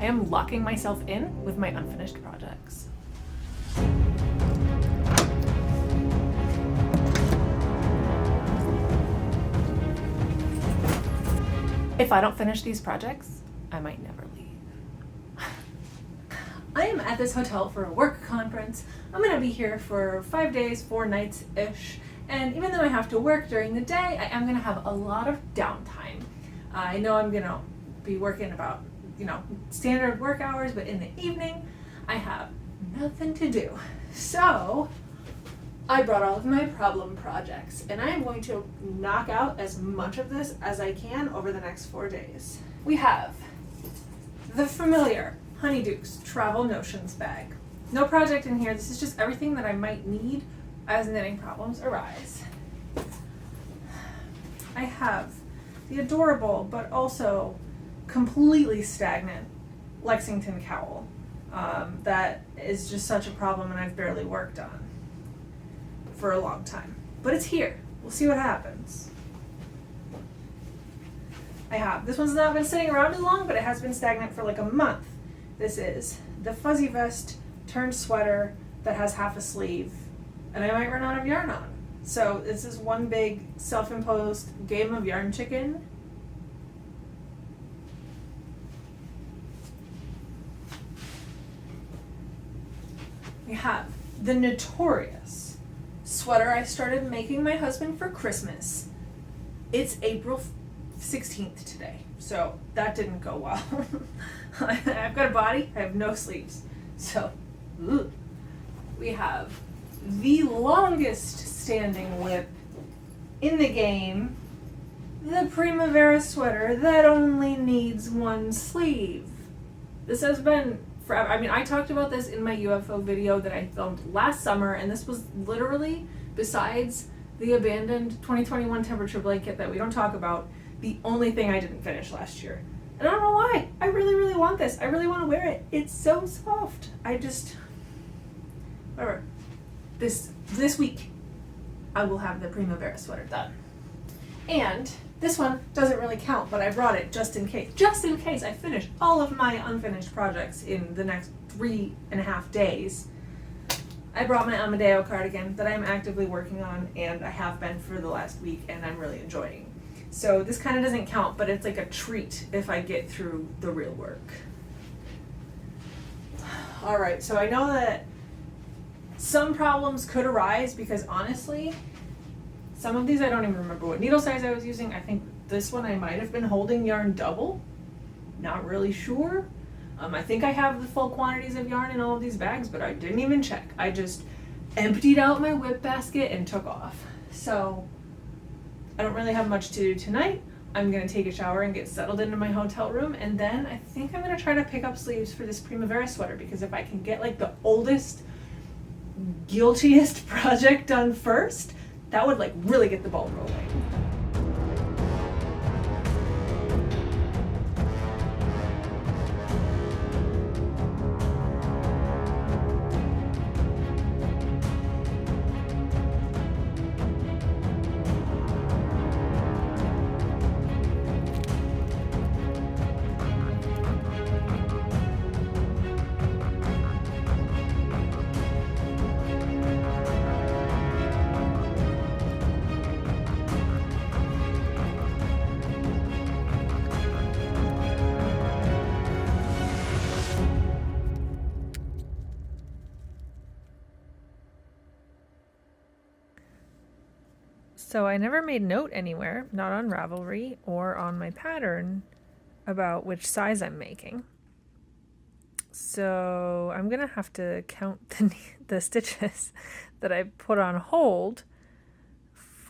I am locking myself in with my unfinished projects. If I don't finish these projects, I might never leave. I am at this hotel for a work conference. I'm gonna be here for 5 days, 4 nights-ish. And even though I have to work during the day, I am gonna have a lot of downtime. I know I'm gonna be working about, standard work hours, but in the evening, I have nothing to do. So, I brought all of my problem projects, and I am going to knock out as much of this as I can over the next 4 days. We have the familiar Honeydukes Travel Notions bag. No project in here, this is just everything that I might need as knitting problems arise. I have the adorable, but also completely stagnant Lexington cowl. That is just such a problem and I've barely worked on for a long time. But it's here. We'll see what happens. This one's not been sitting around as long, but it has been stagnant for like a month. This is the fuzzy vest turned sweater that has half a sleeve, and I might run out of yarn on. So this is one big self-imposed game of yarn chicken. We have the notorious sweater I started making my husband for Christmas. It's April 16th today, so that didn't go well. I've got a body, I have no sleeves. So, ooh. We have the longest standing WIP in the game, the Primavera sweater that only needs one sleeve. This has been forever. I mean, I talked about this in my UFO video that I filmed last summer, and this was literally, besides the abandoned 2021 temperature blanket that we don't talk about, the only thing I didn't finish last year. And I don't know why. I really, really want this. I really want to wear it. It's so soft. Whatever. This week, I will have the Primavera sweater done. And this one doesn't really count, but I brought it just in case. Just in case I finish all of my unfinished projects in the next 3.5 days. I brought my Amadeo cardigan that I'm actively working on, and I have been for the last week, and I'm really enjoying. So this kind of doesn't count, but it's like a treat if I get through the real work. All right, so I know that some problems could arise because honestly, some of these I don't even remember what needle size I was using. I think this one I might have been holding yarn double. Not really sure. I think I have the full quantities of yarn in all of these bags, but I didn't even check. I just emptied out my WIP basket and took off. So I don't really have much to do tonight. I'm gonna take a shower and get settled into my hotel room, and then I think I'm gonna try to pick up sleeves for this Primavera sweater, because if I can get like the oldest, guiltiest project done first, that would like really get the ball rolling. So I never made note anywhere, not on Ravelry or on my pattern, about which size I'm making. So I'm gonna have to count the stitches that I put on hold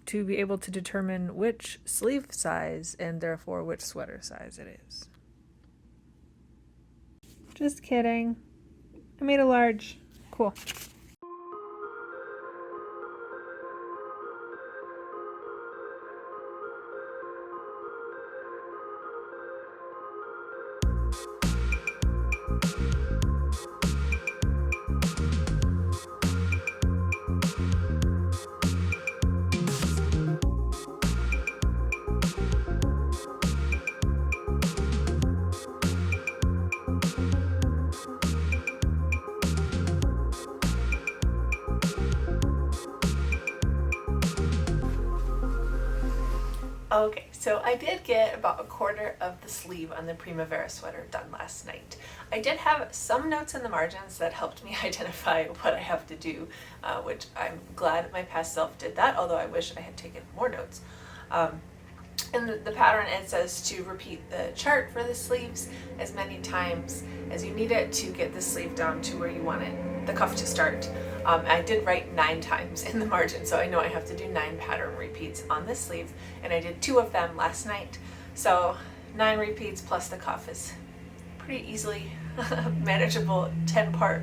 to be able to determine which sleeve size and therefore which sweater size it is. Just kidding. I made a large. Cool. Okay, so I did get about a quarter of the sleeve on the Primavera sweater done last night. I did have some notes in the margins that helped me identify what I have to do, which I'm glad my past self did that, although I wish I had taken more notes. In the pattern, it says to repeat the chart for the sleeves as many times as you need it to get the sleeve down to where you want it, the cuff to start. I did write 9 times in the margin, so I know I have to do 9 pattern repeats on this sleeve, and I did 2 of them last night. So 9 repeats plus the cuff is pretty easily manageable 10-part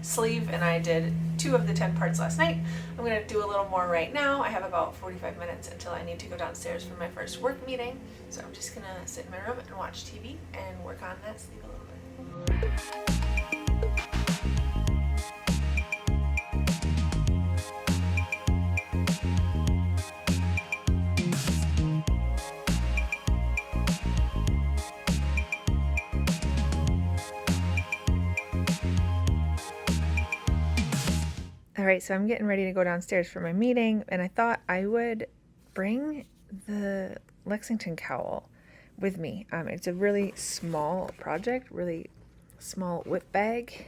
sleeve, and I did 2 of the 10 parts last night. I'm going to do a little more right now. I have about 45 minutes until I need to go downstairs for my first work meeting, so I'm just going to sit in my room and watch TV and work on that sleeve a little bit. All right, so I'm getting ready to go downstairs for my meeting, and I thought I would bring the Lexington cowl with me. It's a really small project, really small WIP bag,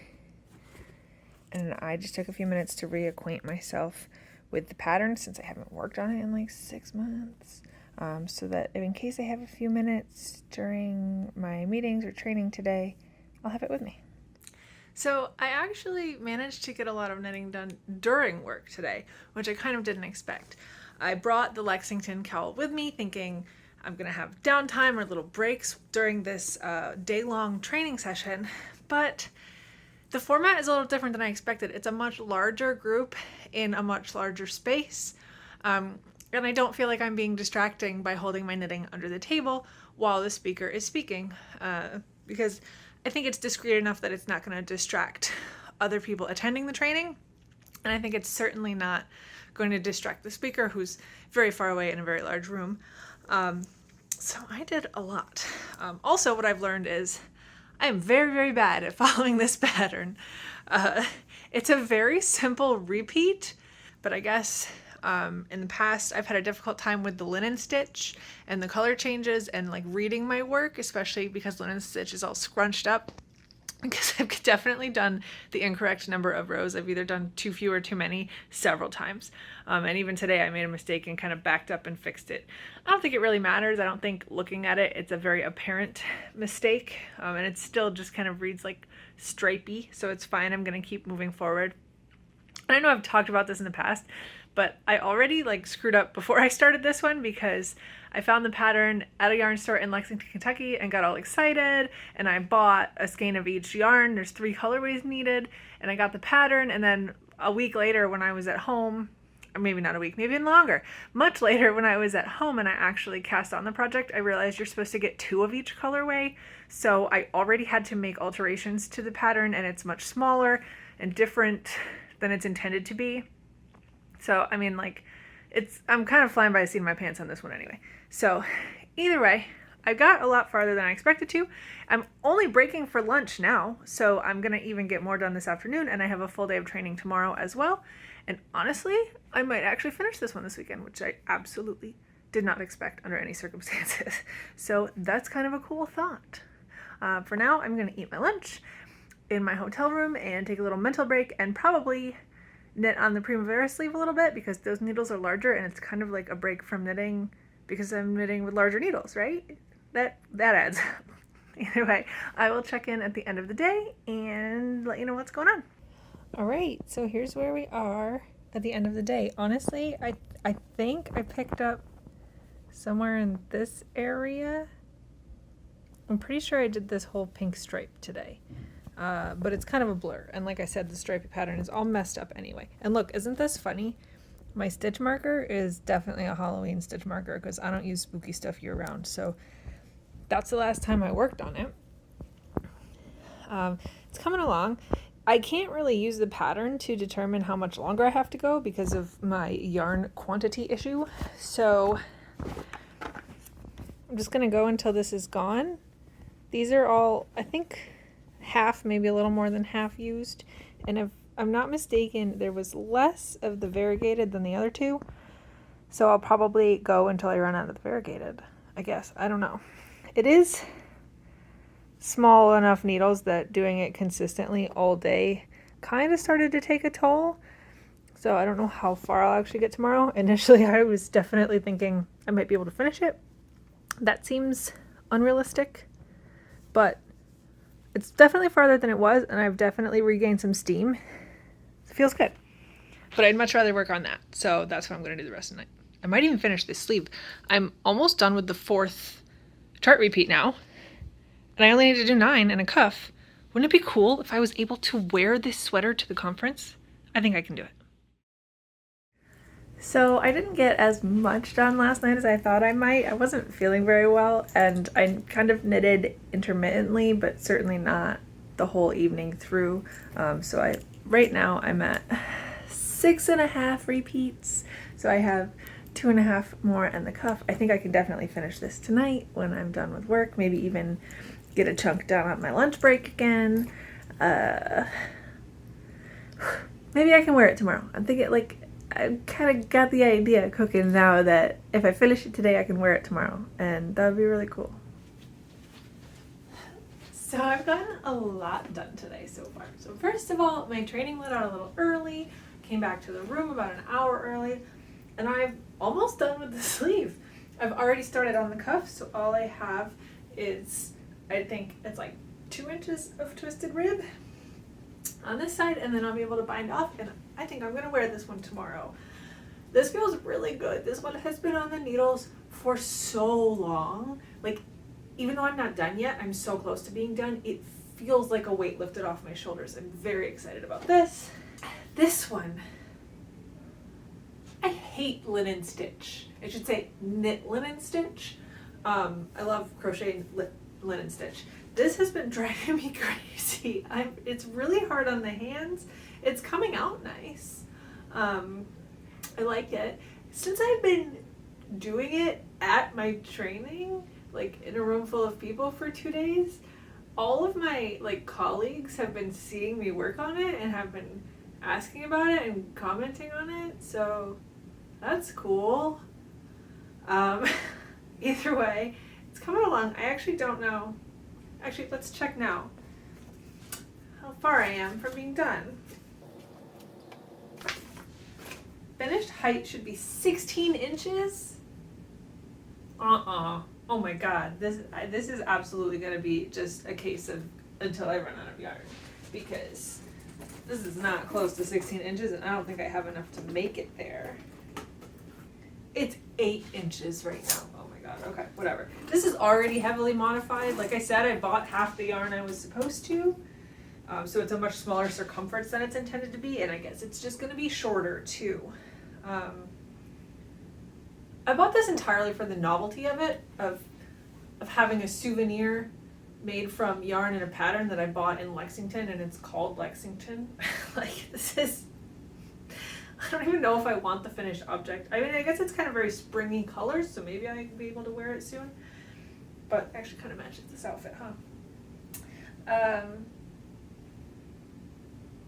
and I just took a few minutes to reacquaint myself with the pattern since I haven't worked on it in like 6 months, so that in case I have a few minutes during my meetings or training today, I'll have it with me. So I actually managed to get a lot of knitting done during work today, which I kind of didn't expect. I brought the Lexington cowl with me thinking I'm going to have downtime or little breaks during this day-long training session, but the format is a little different than I expected. It's a much larger group in a much larger space, and I don't feel like I'm being distracting by holding my knitting under the table while the speaker is speaking, because I think it's discreet enough that it's not going to distract other people attending the training. And I think it's certainly not going to distract the speaker, who's very far away in a very large room. So I did a lot. Also, what I've learned is I am very, very bad at following this pattern. It's a very simple repeat, but I guess in the past I've had a difficult time with the linen stitch and the color changes and like reading my work, especially because linen stitch is all scrunched up, because I've definitely done the incorrect number of rows. I've either done too few or too many several times, and even today I made a mistake and kind of backed up and fixed it. I don't think it really matters. I don't think looking at it it's a very apparent mistake, and it still just kind of reads like stripey, so it's fine. I'm going to keep moving forward. And I know I've talked about this in the past, but I already like screwed up before I started this one because I found the pattern at a yarn store in Lexington, Kentucky and got all excited, and I bought a skein of each yarn. There's 3 colorways needed, and I got the pattern, and then a week later when I was at home, or maybe not a week, maybe even longer, much later when I was at home and I actually cast on the project, I realized you're supposed to get 2 of each colorway, so I already had to make alterations to the pattern, and it's much smaller and different than it's intended to be. So, I mean, like, I'm kind of flying by the seat of my pants on this one anyway. So, either way, I got a lot farther than I expected to. I'm only breaking for lunch now, so I'm going to even get more done this afternoon, and I have a full day of training tomorrow as well. And honestly, I might actually finish this one this weekend, which I absolutely did not expect under any circumstances. So, that's kind of a cool thought. For now, I'm going to eat my lunch in my hotel room and take a little mental break and probably knit on the Primavera sleeve a little bit because those needles are larger and it's kind of like a break from knitting because I'm knitting with larger needles, right? That adds up. Either way, I will check in at the end of the day and let you know what's going on. All right, so here's where we are at the end of the day. Honestly, I think I picked up somewhere in this area. I'm pretty sure I did this whole pink stripe today. But it's kind of a blur. And like I said, the stripy pattern is all messed up anyway. And look, isn't this funny? My stitch marker is definitely a Halloween stitch marker because I don't use spooky stuff year round. So that's the last time I worked on it. It's coming along. I can't really use the pattern to determine how much longer I have to go because of my yarn quantity issue. So I'm just going to go until this is gone. These are all, I think, half, maybe a little more than half used, and if I'm not mistaken, there was less of the variegated than the other 2, So I'll probably go until I run out of the variegated, I guess. I don't know. It is small enough needles that doing it consistently all day kind of started to take a toll. So I don't know how far I'll actually get tomorrow. Initially, I was definitely thinking I might be able to finish it. That seems unrealistic, but it's definitely farther than it was, and I've definitely regained some steam. It feels good. But I'd much rather work on that, so that's what I'm going to do the rest of the night. I might even finish this sleeve. I'm almost done with the 4th chart repeat now, and I only need to do 9 and a cuff. Wouldn't it be cool if I was able to wear this sweater to the conference? I think I can do it. So I didn't get as much done last night as I thought I might. I wasn't feeling very well, and I kind of knitted intermittently, but certainly not the whole evening through. So right now I'm at 6.5 repeats. So I have 2.5 more and the cuff. I think I can definitely finish this tonight when I'm done with work. Maybe even get a chunk done on my lunch break again. Maybe I can wear it tomorrow. I'm thinking, like, I kind of got the idea cooking now that if I finish it today, I can wear it tomorrow, and that would be really cool. So I've gotten a lot done today so far. So first of all, my training went out a little early, came back to the room about an hour early, and I'm almost done with the sleeve. I've already started on the cuff, so all I have is, I think it's like 2 inches of twisted rib on this side, and then I'll be able to bind off, and I think I'm gonna wear this one tomorrow. This feels really good. This one has been on the needles for so long. Like, even though I'm not done yet, I'm so close to being done, it feels like a weight lifted off my shoulders. I'm very excited about this. This one, I hate linen stitch. I should say knit linen stitch. I love crochet linen stitch. This has been driving me crazy. It's really hard on the hands. It's coming out nice. I like it. Since I've been doing it at my training, like in a room full of people for 2 days, all of my colleagues have been seeing me work on it and have been asking about it and commenting on it. So that's cool. Either way, it's coming along. I actually don't know. Actually, let's check now how far I am from being done. Finished height should be 16 inches. Oh my god, this is absolutely going to be just a case of until I run out of yarn, because this is not close to 16 inches and I don't think I have enough to make it there. It's 8 inches right now. Oh my god, okay, whatever. This is already heavily modified. Like I said, I bought half the yarn I was supposed to. So it's a much smaller circumference than it's intended to be, and I guess it's just going to be shorter too. I bought this entirely for the novelty of it, of having a souvenir made from yarn in a pattern that I bought in Lexington, and it's called Lexington. Like, this is, I don't even know if I want the finished object. I mean, I guess it's kind of very springy colors, so maybe I'll be able to wear it soon. But it actually kind of matches this outfit, huh?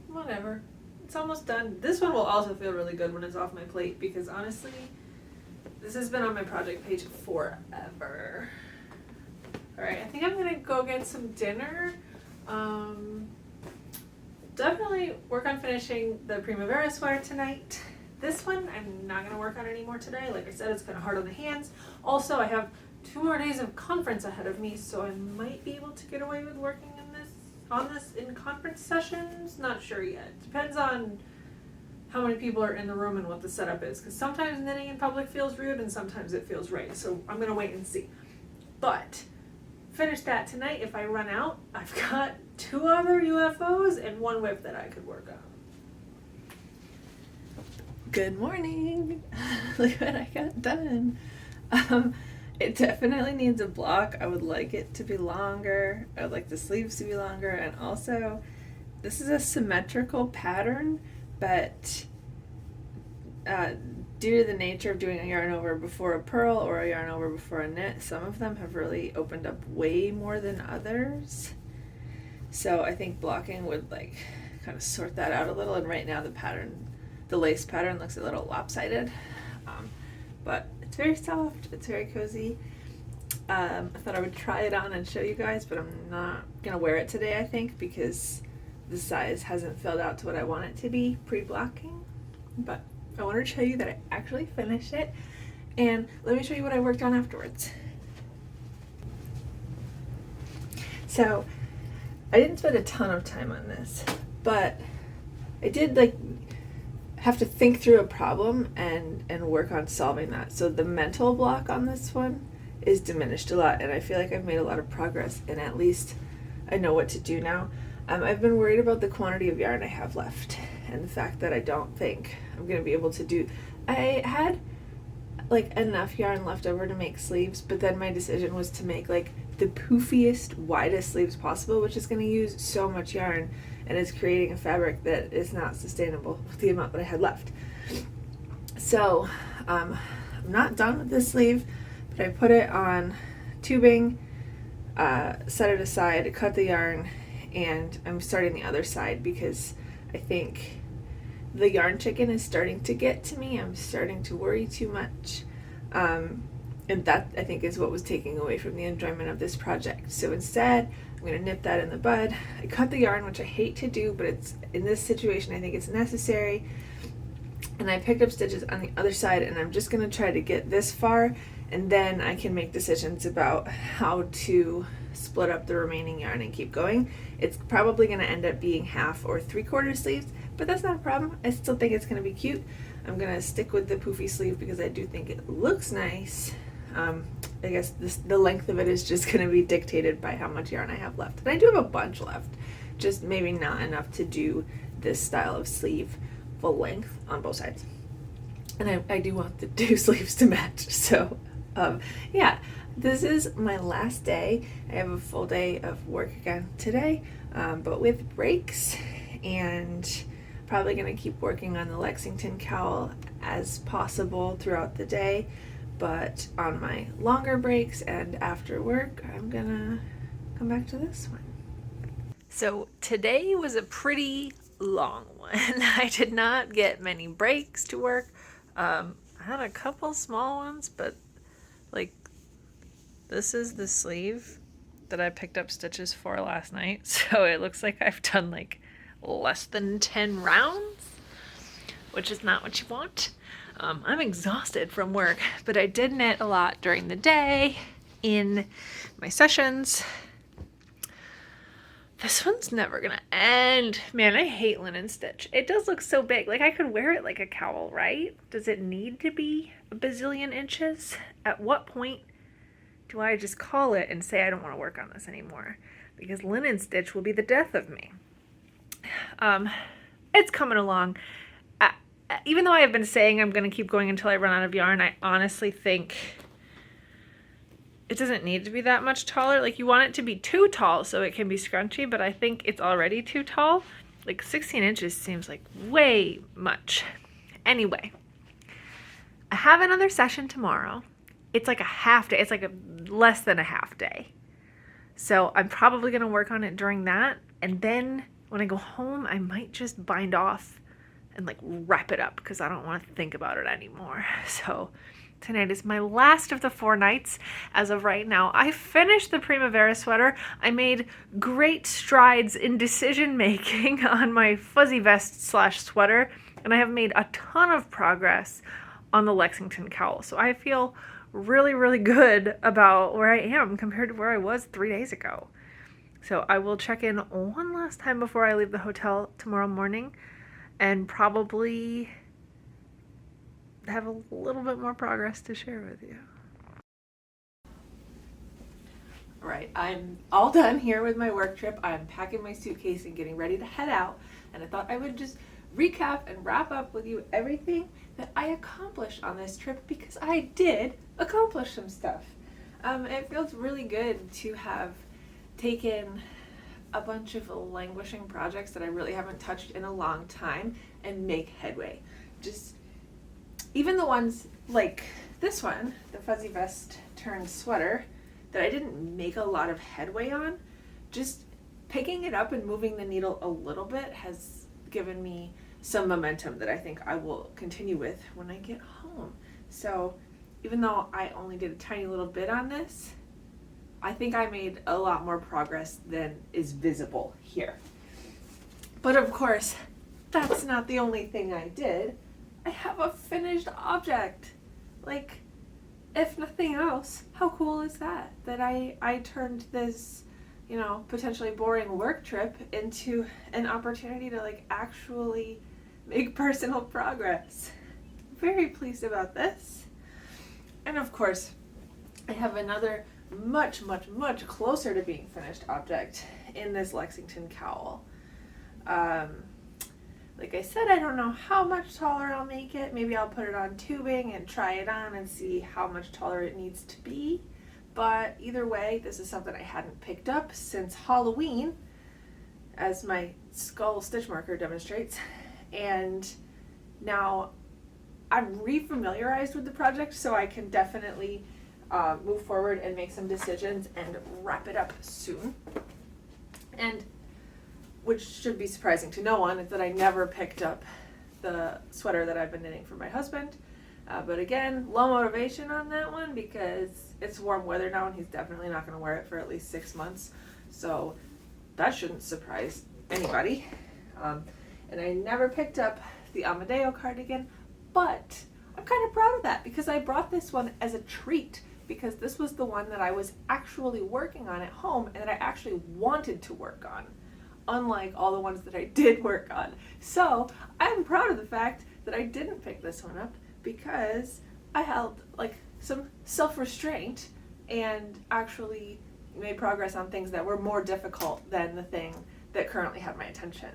Whatever. It's almost done. This one will also feel really good when it's off my plate, because honestly, this has been on my project page forever. Alright, I think I'm gonna go get some dinner. Definitely work on finishing the Primavera sweater tonight. This one I'm not gonna work on anymore today. Like I said, it's kind of hard on the hands. Also, I have 2 more days of conference ahead of me, so I might be able to get away with working on this in conference sessions. Not sure yet. Depends on how many people are in the room and what the setup is, because sometimes knitting in public feels rude and sometimes it feels right. So I'm gonna wait and see. But finish that tonight. If I run out, I've got 2 other UFOs and 1 WIP that I could work on. Good morning. Look what I got done. It definitely needs a block. I would like it to be longer. I would like the sleeves to be longer, and also this is a symmetrical pattern, but due to the nature of doing a yarn over before a purl or a yarn over before a knit, some of them have really opened up way more than others. So I think blocking would kind of sort that out a little, and right now the lace pattern looks a little lopsided. but it's very soft, it's very cozy. I thought I would try it on and show you guys, but I'm not gonna wear it today, I think, because the size hasn't filled out to what I want it to be pre-blocking. But I wanted to show you that I actually finished it, and let me show you what I worked on afterwards. So I didn't spend a ton of time on this, but I did have to think through a problem and work on solving that. So the mental block on this one is diminished a lot, and I feel like I've made a lot of progress, and at least I know what to do now. I've been worried about the quantity of yarn I have left and the fact that I don't think I'm going to be able to do. I had enough yarn left over to make sleeves, but then my decision was to make the poofiest, widest sleeves possible, which is going to use so much yarn and is creating a fabric that is not sustainable with the amount that I had left. So I'm not done with this sleeve, but I put it on tubing, set it aside, cut the yarn, and I'm starting the other side because I think the yarn chicken is starting to get to me. I'm starting to worry too much. And that, I think, is what was taking away from the enjoyment of this project. So instead, I'm going to nip that in the bud. I cut the yarn, which I hate to do, but it's in this situation, I think it's necessary. And I picked up stitches on the other side, and I'm just going to try to get this far, and then I can make decisions about how to split up the remaining yarn and keep going. It's probably going to end up being half or 3/4 sleeves, but that's not a problem. I still think it's going to be cute. I'm going to stick with the poofy sleeve because I do think it looks nice. I guess the length of it is just going to be dictated by how much yarn I have left. And I do have a bunch left, just maybe not enough to do this style of sleeve full length on both sides. And I do want the two sleeves to match. So yeah, this is my last day. I have a full day of work again today, but with breaks, and probably going to keep working on the Lexington cowl as possible throughout the day. But on my longer breaks and after work, I'm gonna come back to this one. So today was a pretty long one. I did not get many breaks to work. I had a couple small ones, but this is the sleeve that I picked up stitches for last night. So it looks like I've done less than 10 rounds, which is not what you want. I'm exhausted from work, but I did knit a lot during the day in my sessions. This one's never gonna end. Man, I hate linen stitch. It does look so big. I could wear it like a cowl, right? Does it need to be a bazillion inches? At what point do I just call it and say I don't want to work on this anymore? Because linen stitch will be the death of me. It's coming along. Even though I have been saying I'm going to keep going until I run out of yarn, I honestly think it doesn't need to be that much taller. You want it to be too tall so it can be scrunchy, but I think it's already too tall. 16 inches seems like way much. Anyway, I have another session tomorrow. It's a half day. It's less than a half day. So I'm probably going to work on it during that. And then when I go home, I might just bind off and wrap it up because I don't want to think about it anymore. So tonight is my last of the 4 nights as of right now. I finished the Primavera sweater. I made great strides in decision making on my fuzzy vest / sweater, and I have made a ton of progress on the Lexington cowl. So I feel really, really good about where I am compared to where I was 3 days ago. So I will check in one last time before I leave the hotel tomorrow morning, and probably have a little bit more progress to share with you. All right, I'm all done here with my work trip. I'm packing my suitcase and getting ready to head out. And I thought I would just recap and wrap up with you everything that I accomplished on this trip, because I did accomplish some stuff. It feels really good to have taken a bunch of languishing projects that I really haven't touched in a long time and make headway. Just even the ones like this one, the fuzzy vest turned sweater, that I didn't make a lot of headway on, just picking it up and moving the needle a little bit has given me some momentum that I think I will continue with when I get home. So even though I only did a tiny little bit on this, I think I made a lot more progress than is visible here. But of course, that's not the only thing I did. I have a finished object. Like, if nothing else, how cool is that? That I turned this, you know, potentially boring work trip into an opportunity to like actually make personal progress. Very pleased about this. And of course, I have another much closer to being finished object in this Lexington cowl. Like I said, I don't know how much taller I'll make it. Maybe I'll put it on tubing and try it on and see how much taller it needs to be. But either way, this is something I hadn't picked up since Halloween, as my skull stitch marker demonstrates. And now I'm re-familiarized with the project, so I can definitely move forward and make some decisions and wrap it up soon. And which should be surprising to no one, is that I never picked up the sweater that I've been knitting for my husband. But again, low motivation on that one because it's warm weather now and he's definitely not going to wear it for at least 6 months. So that shouldn't surprise anybody. And I never picked up the Amadeo cardigan, but I'm kind of proud of that because I brought this one as a treat because this was the one that I was actually working on at home and that I actually wanted to work on, unlike all the ones that I did work on. So I'm proud of the fact that I didn't pick this one up because I held like some self-restraint and actually made progress on things that were more difficult than the thing that currently had my attention.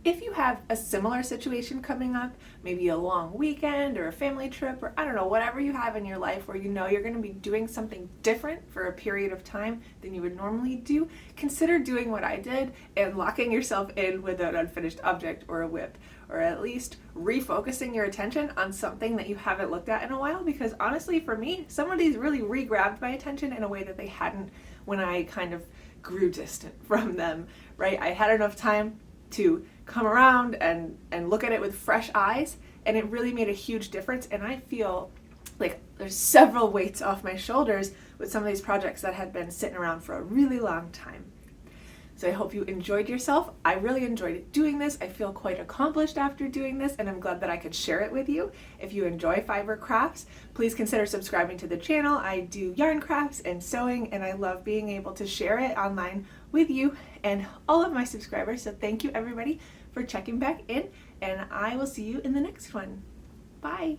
If you have a similar situation coming up, maybe a long weekend or a family trip or I don't know, whatever you have in your life where you know you're going to be doing something different for a period of time than you would normally do, consider doing what I did and locking yourself in with an unfinished object or a WIP, or at least refocusing your attention on something that you haven't looked at in a while, because honestly for me, some of these really re-grabbed my attention in a way that they hadn't when I kind of grew distant from them, right? I had enough time to come around and look at it with fresh eyes, and it really made a huge difference. And I feel like there's several weights off my shoulders with some of these projects that had been sitting around for a really long time. So I hope you enjoyed yourself. I really enjoyed doing this. I feel quite accomplished after doing this, and I'm glad that I could share it with you. If you enjoy fiber crafts, please consider subscribing to the channel. I do yarn crafts and sewing, and I love being able to share it online with you and all of my subscribers. So thank you everybody for checking back in, and I will see you in the next one. Bye.